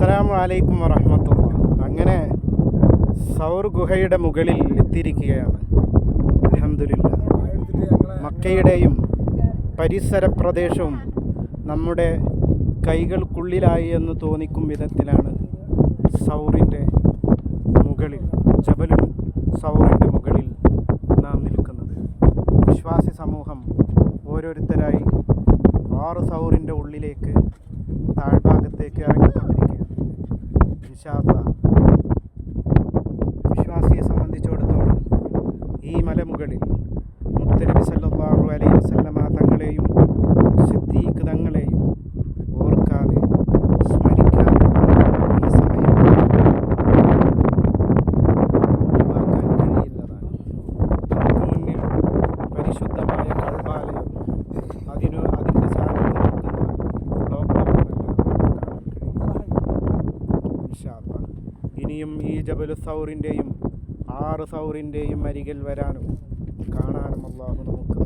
അസ്സലാമു അലൈക്കും വറഹ്മത്തുള്ളാഹി. അങ്ങനെ സൗർ ഗുഹയുടെ മുകളിൽ എത്തിയിരിക്കുകയാണ്. അൽഹംദുലില്ലാഹ്. മക്കയുടെയും പരിസര പ്രദേശവും നമ്മുടെ കൈകൾക്കുള്ളിലായി എന്ന് തോന്നിക്കും വിധത്തിലാണ് സൗറിൻ്റെ മുകളിൽ, ജബലുൻ സൗറിൻ്റെ മുകളിൽ നാം നിൽക്കുന്നത്. വിശ്വാസി സമൂഹം ഓരോരുത്തരായി 6 സൗറിൻ്റെ ഉള്ളിലേക്ക് താഴ്ഭാഗത്തേക്ക് ഇറങ്ങിക്കൊണ്ടിരിക്കുകയാണ്. ഇൻഷാ അല്ലാഹ് വിശ്വാസിയെ സംബന്ധിച്ചിടത്തോളം ഈ മലമുകളിൽ മുത്തനബി സല്ലല്ലാഹു അലൈഹി വസല്ലമ തങ്ങളെയും സിദ്ദീഖ് തങ്ങളെയും ഓർക്കാതെ സ്മരിക്കാതെ ഈ സമയം ഒഴിവാക്കാൻ കഴിയില്ലതാണ്. നമുക്ക് മുന്നിൽ പരിശുദ്ധമായ കഅബാലയം, അതിൻ്റെ സ്ഥാനത്ത് നിൽക്കുന്ന ഇനിയും ഈ ജബലു സൗറിൻ്റെയും 6 സൗറിൻ്റെയും അരികിൽ വരാനും കാണാനും അല്ലാഹു നമുക്ക്